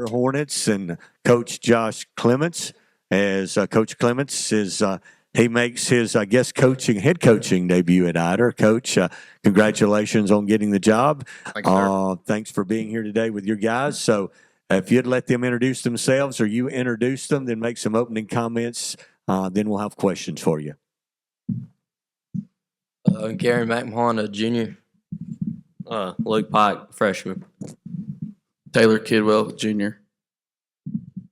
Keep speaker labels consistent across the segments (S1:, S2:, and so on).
S1: Ider Hornets and Coach Josh Clements. As Coach Clements is, he makes his, I guess, head coaching debut at Ider. Coach, congratulations on getting the job. Thanks for being here today with your guys. So if you'd let them introduce themselves or you introduce them, then make some opening comments, then we'll have questions for you.
S2: Gary McMahon, a junior. Luke Pike, freshman.
S3: Taylor Kidwell, junior.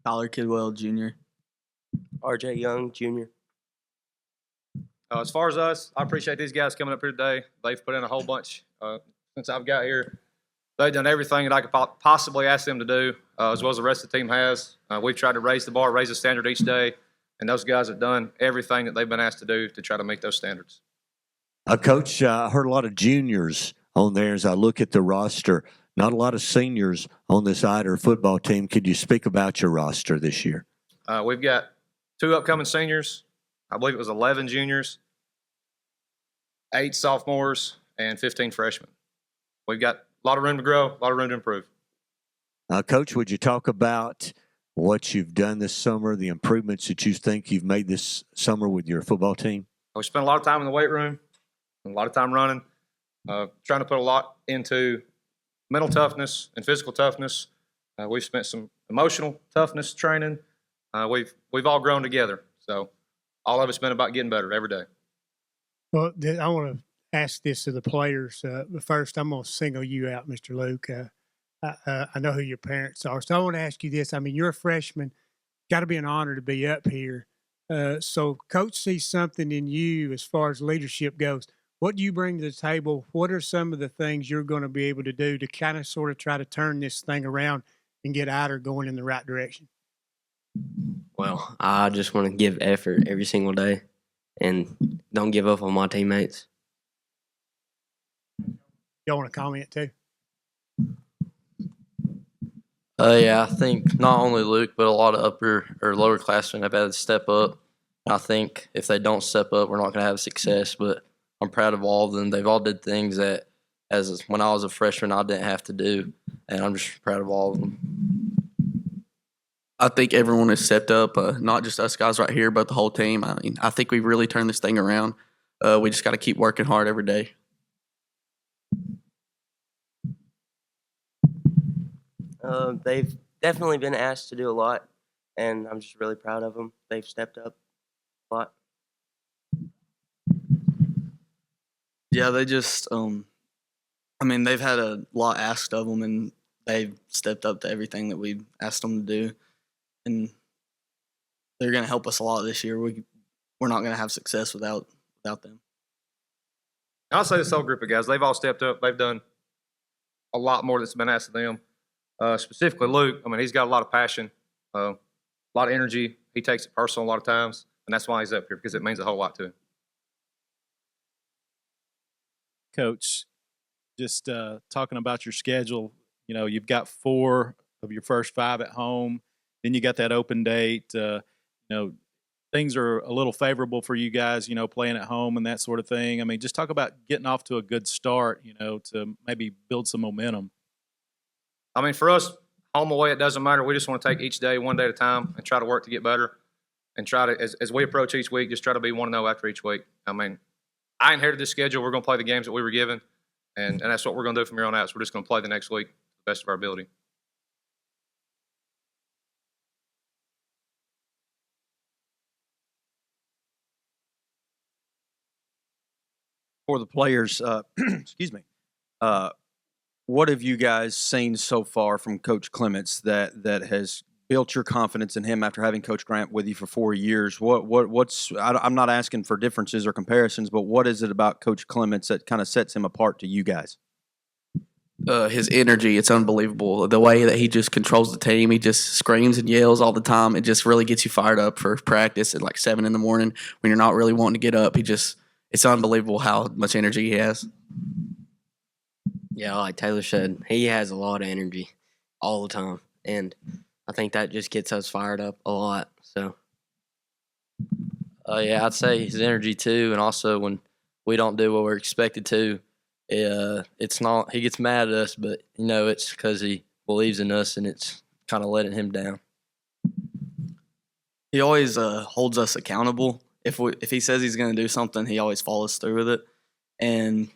S4: Tyler Kidwell, junior.
S5: RJ Young, junior.
S6: As far as us, I appreciate these guys coming up here today. They've put in a whole bunch since I've got here. They've done everything that I could possibly ask them to do, as well as the rest of the team has. We've tried to raise the bar, raise the standard each day, and those guys have done everything that they've been asked to do to try to meet those standards.
S1: Coach, I heard a lot of juniors on there as I look at the roster. Not a lot of seniors on this Ider football team. Could you speak about your roster this year?
S6: We've got 2 upcoming seniors. I believe it was 11 juniors, 8 sophomores, and 15 freshmen. We've got a lot of room to grow, a lot of room to improve.
S1: Coach, would you talk about what you've done this summer, the improvements that you think you've made this summer with your football team?
S6: We spent a lot of time in the weight room, a lot of time running, trying to put a lot into mental toughness and physical toughness. We've spent some emotional toughness training. We've all grown together. So all of it's been about getting better every day.
S7: Well, I want to ask this to the players. But first, I'm going to single you out, Mr. Luke. I know who your parents are. So I want to ask you this. I mean, you're a freshman. Got to be an honor to be up here. So Coach sees something in you as far as leadership goes. What do you bring to the table? What are some of the things you're going to be able to do to kind of sort of try to turn this thing around and get Ider going in the right direction?
S2: Well, I just want to give effort every single day and don't give up on my teammates.
S7: Y'all want to comment too?
S3: Yeah, I think not only Luke, but a lot of upper or lower classmen have had to step up. I think if they don't step up, we're not going to have success, but I'm proud of all of them. They've all did things that, when I was a freshman, I didn't have to do, and I'm just proud of all of them.
S4: I think everyone has stepped up, not just us guys right here, but the whole team. I mean, I think we've really turned this thing around. We just got to keep working hard every day.
S5: They've definitely been asked to do a lot, and I'm just really proud of them. They've stepped up a lot.
S4: Yeah, they just, I mean, they've had a lot asked of them, and they've stepped up to everything that we asked them to do. And they're going to help us a lot this year. We're not going to have success without them.
S6: I'll say this whole group of guys, they've all stepped up. They've done a lot more that's been asked of them. Specifically Luke, I mean, he's got a lot of passion, a lot of energy. He takes it personal a lot of times, and that's why he's up here, because it means a whole lot to him.
S8: Coach, just talking about your schedule, you know, you've got 4 of your first 5 at home. Then you got that open date. You know, things are a little favorable for you guys, you know, playing at home and that sort of thing. I mean, just talk about getting off to a good start, you know, to maybe build some momentum.
S6: I mean, for us, home away, it doesn't matter. We just want to take each day, one day at a time, and try to work to get better. And try to, as we approach each week, just try to be 1-0 after each week. I mean, I inherited this schedule. We're going to play the games that we were given, and that's what we're going to do from here on out. So we're just going to play the next week to the best of our ability.
S9: For the players, excuse me, what have you guys seen so far from Coach Clements that has built your confidence in him after having Coach Grant with you for 4 years? I'm not asking for differences or comparisons, but what is it about Coach Clements that kind of sets him apart to you guys?
S3: His energy, it's unbelievable. The way that he just controls the team, he just screams and yells all the time. It just really gets you fired up for practice at like 7 in the morning when you're not really wanting to get up. It's unbelievable how much energy he has.
S2: Yeah, like Taylor said, he has a lot of energy all the time, and I think that just gets us fired up a lot. So, yeah, I'd say his energy too, and also when we don't do what we're expected to, it's not. He gets mad at us, but you know it's because he believes in us, and it's
S3: kind of letting him down.
S4: He always holds us accountable. If he says he's going to do something, he always follows through with it. And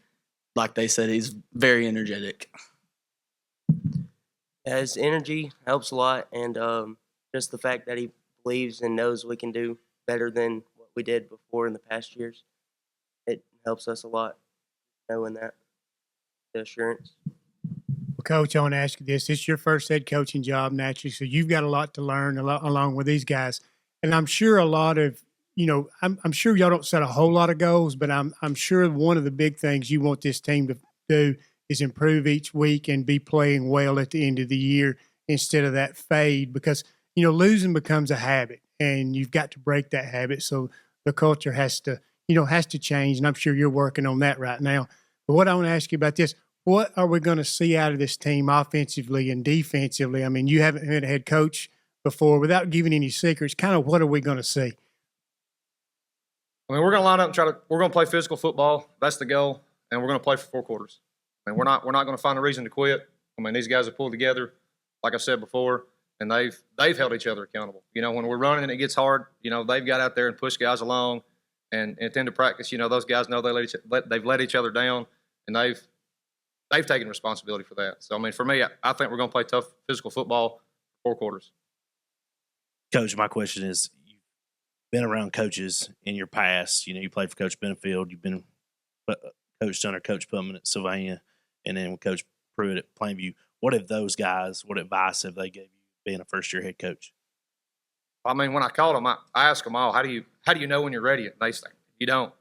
S4: like they said, he's very energetic.
S5: Yeah, his energy helps a lot, and just the fact that he believes and knows we can do better than what we did before in the past years, it helps us a lot, knowing that, the assurance.
S7: Well, Coach, I want to ask you this. It's your first head coaching job, naturally, so you've got a lot to learn along with these guys. And I'm sure a lot of, I'm sure y'all don't set a whole lot of goals, but I'm sure one of the big things you want this team to do is improve each week and be playing well at the end of the year instead of that fade, because, losing becomes a habit and you've got to break that habit. So the culture has to change. And I'm sure you're working on that right now. But what I want to ask you about this, what are we going to see out of this team offensively and defensively? I mean, you haven't been a head coach before. Without giving any secrets, kind of what are we going to see?
S6: I mean, we're going to line up and we're going to play physical football. That's the goal. And we're going to play for 4 quarters. I mean, we're not going to find a reason to quit. I mean, these guys have pulled together, like I said before, and they've held each other accountable. When we're running and it gets hard, they've got out there and pushed guys along. And at the end of practice, those guys know they've let each other down, and they've taken responsibility for that. So, I mean, for me, I think we're going to play tough physical football for 4 quarters.
S10: Coach, my question is, you've been around coaches in your past. You played for Coach Benefield. You've been coached under Coach Putman at Sylvania, and then with Coach Pruitt at Plainview. What advice have they gave you being a first-year head coach?
S6: I mean, when I called them, I asked them all, how do you know when you're ready? And they say, you don't.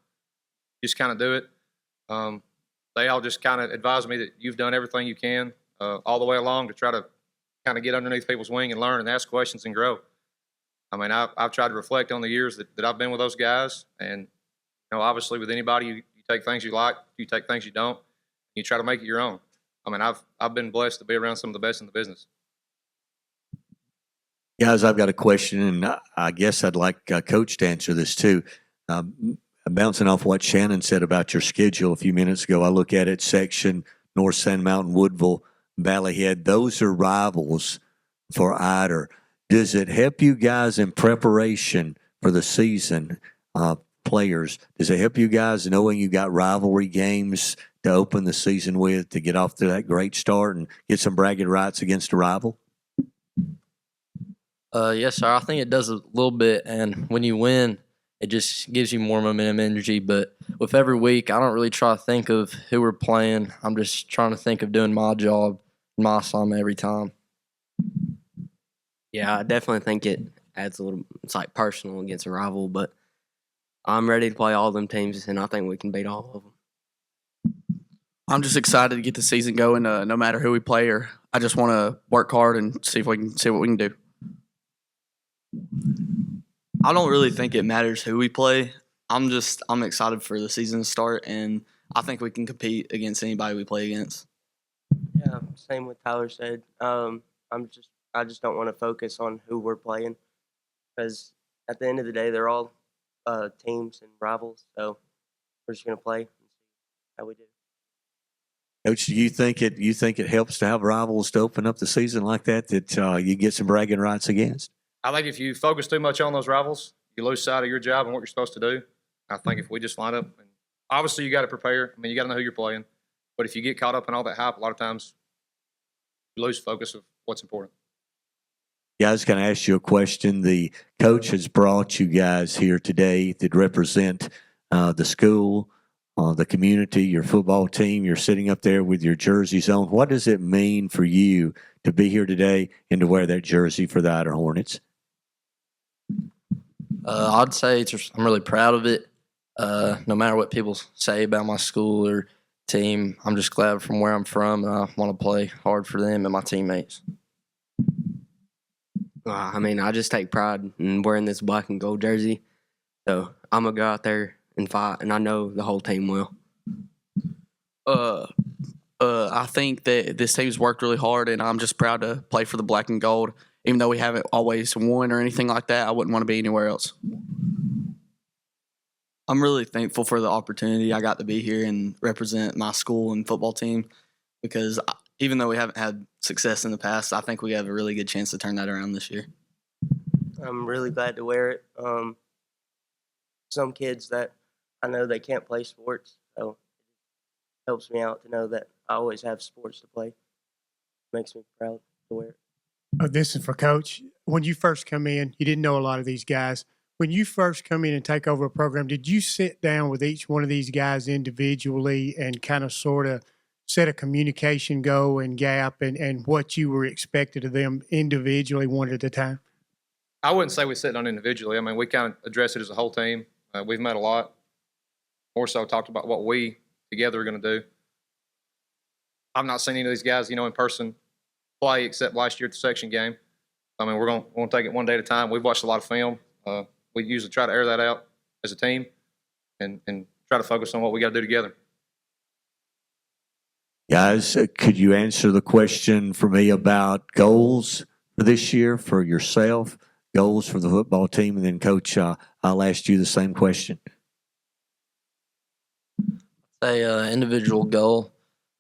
S6: You just kind of do it. They all just kind of advised me that you've done everything you can all the way along to try to kind of get underneath people's wing and learn and ask questions and grow. I mean, I've tried to reflect on the years that I've been with those guys. And, obviously with anybody, you take things you like, you take things you don't, you try to make it your own. I mean, I've been blessed to be around some of the best in the business.
S1: Guys, I've got a question, and I guess I'd like Coach to answer this too. Bouncing off what Shannon said about your schedule a few minutes ago, I look at it, section, North Sand Mountain, Woodville, Valleyhead. Those are rivals for Ider. Does it help you guys in preparation for the season, players? Does it help you guys knowing you got rivalry games to open the season with, to get off to that great start and get some bragging rights against a rival?
S3: Yes, sir. I think it does a little bit, and when you win, it just gives you more momentum, energy. But with every week, I don't really try to think of who we're playing. I'm just trying to think of doing my job, my assignment every time.
S2: Yeah, I definitely think it adds a little. It's like personal against a rival, but I'm ready to play all them teams, and I think we can beat all of them.
S4: I'm just excited to get the season going. No matter who we play, or I just want to work hard and see what we can do. I don't really think it matters who we play. I'm excited for the season to start, and I think we can compete against anybody we play against.
S5: Yeah, same with Tyler said. I just don't want to focus on who we're playing, because at the end of the day, they're all teams and rivals. So we're just going to play and see how we do.
S1: Coach, do you think it helps to have rivals to open up the season like that you get some bragging rights against?
S6: I think if you focus too much on those rivals, you lose sight of your job and what you're supposed to do. I think if we just line up, and obviously you got to prepare. I mean, you got to know who you're playing. But if you get caught up in all that hype, a lot of times you lose focus of what's important.
S1: Yeah, I was going to ask you a question. The coach has brought you guys here today that represent the school, the community, your football team. You're sitting up there with your jerseys on. What does it mean for you to be here today and to wear that jersey for the Ider Hornets?
S3: I'd say I'm really proud of it. No matter what people say about my school or team, I'm just glad from where I'm from, and I want to play hard for them and my teammates.
S2: I mean, I just take pride in wearing this black and gold jersey. So I'm going to go out there and fight, and I know the whole team will.
S4: I think that this team's worked really hard, and I'm just proud to play for the black and gold. Even though we haven't always won or anything like that, I wouldn't want to be anywhere else. I'm really thankful for the opportunity I got to be here and represent my school and football team, because even though we haven't had success in the past, I think we have a really good chance to turn that around this year.
S5: I'm really glad to wear it. Some kids that I know they can't play sports, so it helps me out to know that I always have sports to play. Makes me proud to wear it.
S7: This is for Coach. When you first come in, you didn't know a lot of these guys. When you first come in and take over a program, did you sit down with each one of these guys individually and kind of sort of set a communication goal and gap and what you were expected of them individually one at a time?
S6: I wouldn't say we sit down individually. I mean, we kind of address it as a whole team. We've met a lot. More so talked about what we together are going to do. I've not seen any of these guys, in person play except last year at the section game. I mean, we're going to take it one day at a time. We've watched a lot of film. We usually try to air that out as a team and try to focus on what we got to do together.
S1: Guys, could you answer the question for me about goals for this year for yourself, goals for the football team, and then Coach, I'll ask you the same question.
S3: A individual goal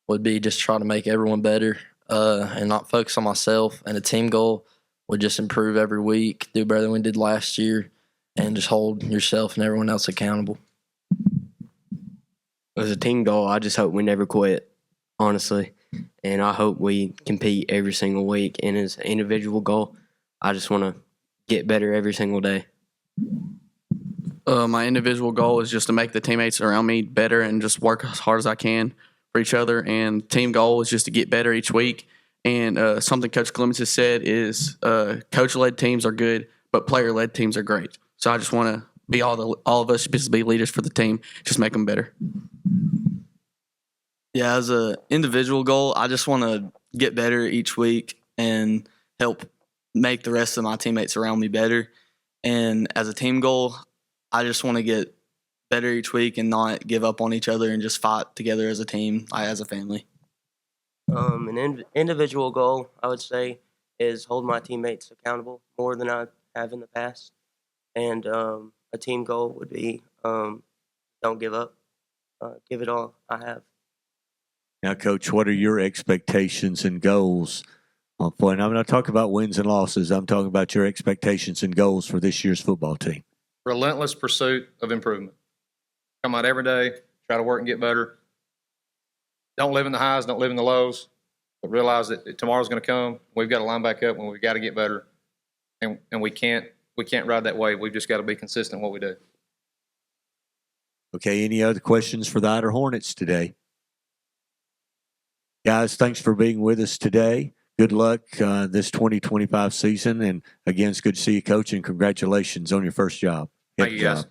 S3: would be just try to make everyone better and not focus on myself. And a team goal would just improve every week, do better than we did last year, and just hold yourself and everyone else accountable.
S2: As a team goal, I just hope we never quit, honestly. And I hope we compete every single week. And as an individual goal, I just want to get better every single day.
S11: My individual goal is just to make the teammates around me better and just work as hard as I can for each other. And team goal is just to get better each week. And something Coach Clements has said is coach-led teams are good, but player-led teams are great. So I just want to be all of us just be leaders for the team, just make them better.
S4: Yeah, as an individual goal, I just want to get better each week and help make the rest of my teammates around me better. And as a team goal, I just want to get better each week and not give up on each other and just fight together as a team, as a family.
S5: An individual goal, I would say, is hold my teammates accountable more than I have in the past. And a team goal would be don't give up. Give it all I have.
S1: Now, Coach, what are your expectations and goals? And I'm not talking about wins and losses. I'm talking about your expectations and goals for this year's football team.
S6: Relentless pursuit of improvement. Come out every day, try to work and get better. Don't live in the highs, don't live in the lows, but realize that tomorrow's going to come. We've got to line back up and we've got to get better. And we can't ride that wave. We've just got to be consistent in what we do.
S1: Okay, any other questions for the Ider Hornets today? Guys, thanks for being with us today. Good luck this 2025 season. And again, it's good to see you, Coach, and congratulations on your first job.
S6: Thank you, guys.